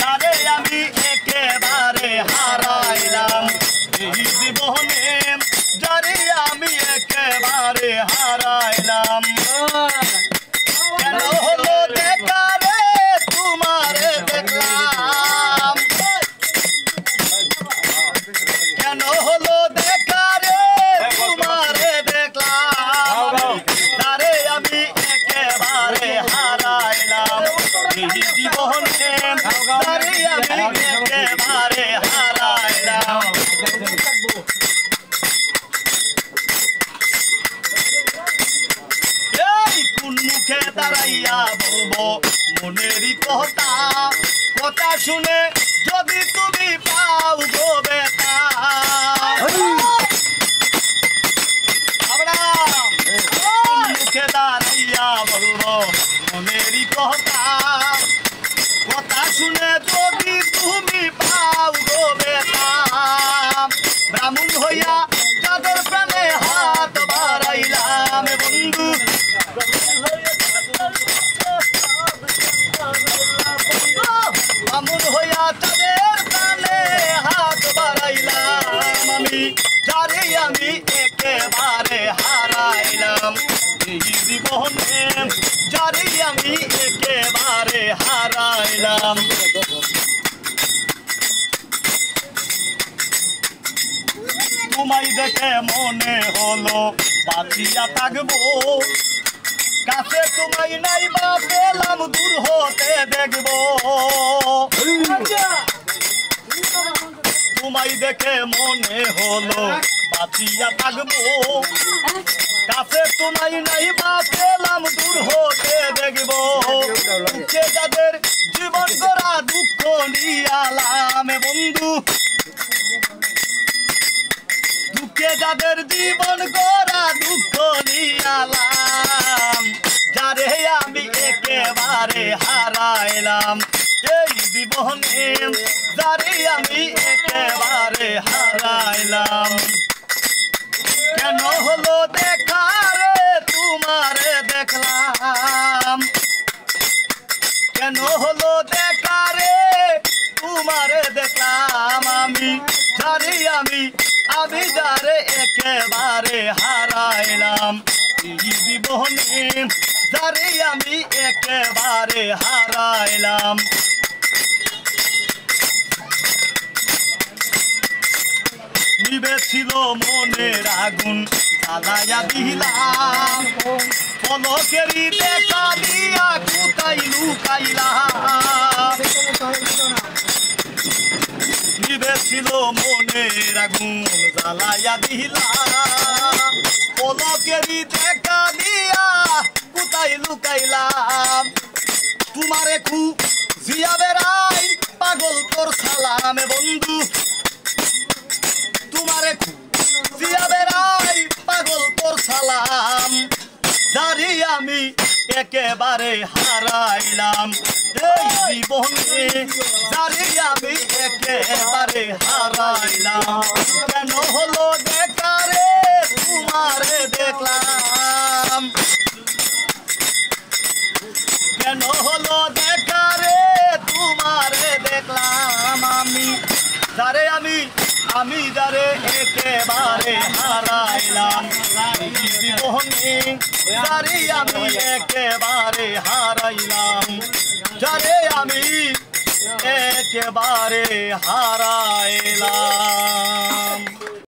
যারে আমি একেবারে হারাইলাম এই জীবনে যারে আমি একেবারে হারাইলাম কেন হলো দেখারে তোমারে দেখলাম কেন হলো দেখারে তোমারে দেখলাম যারে আমি একেবারে হারাইলাম এই জীবনে যারে আমি একেবারে হারাইলাম এই কোন মুখে দাঁড়াইয়া বলবো মনেরই কথা কথা শুনে যদি তুমি পাও গো বেটা মুখে দাঁড়াইয়া বলবো মনেরই কথা কথা শুনে যদি তুমি পাও গো বেটা ব্রাহ্মণ হইয়া যাদের প্রাণে হাত বাড়াইলাম বন্ধু ব্রাহ্মণ হইয়া তাদের প্রাণে হাত বাড়াইলাম আমি যারে আমি একেবারে হারাইলাম এই জীবনে যারে আমি একেবারে হারাইলাম তোমায় দেখে মনে হলো বাঁচিয়া থাকবো কাছে তোমায় নাই বা পেলাম দূর হতে দেখবো তোমায় দেখে মনে হলো বাঁচিয়া থাকবো কাছে তোমায় নাই বা পেলাম দূর হতে দেখবো দুঃখে যাদের জীবন করা দুঃখ নিয়ালাম বন্ধু দুঃখে যাদের জীবন গড়া দুঃখ নিয়ালাম যারে আমি একেবারে হারাইলাম এই জীবনে যারে আমি একেবারে হারাইলাম কেন হলো দেখারে তোমারে দেখলাম কেন হলো দেখারে তোমারে দেখলাম আমি যারে আমি যারে একেবারে হারাইলাম এই জীবনে যারে আমি একেবারে হারাইলাম নিবেছিল মনের আগুন জ্বালাইয়া দিলাম পলকেরই দেখা দিয়া কোথায় লুকাইলাম নিবেছিল মনের আগুন জ্বালাইয়া দিলাম পলকেরই দেখা দিয়া কোথায় লুকাইলাম তোমারে জিয়া বেড়াই পাগল তোর সালাম বন্ধু তোমারে জিয়া বেড়াই পাগল তোর সালাম যারে আমি একেবারে হারাইলাম এই জীবনে যারে আমি একেবারে হারাইলাম কেন হলো দেখারে তোমারে দেখলাম কেন হলো দেখারে তোমারে দেখলাম আমি যারে আমি যারে একেবারে হারাইলাম জীবনে যারে আমি একেবারে হারাইলাম যারে আমি একেবারে হারাইলাম।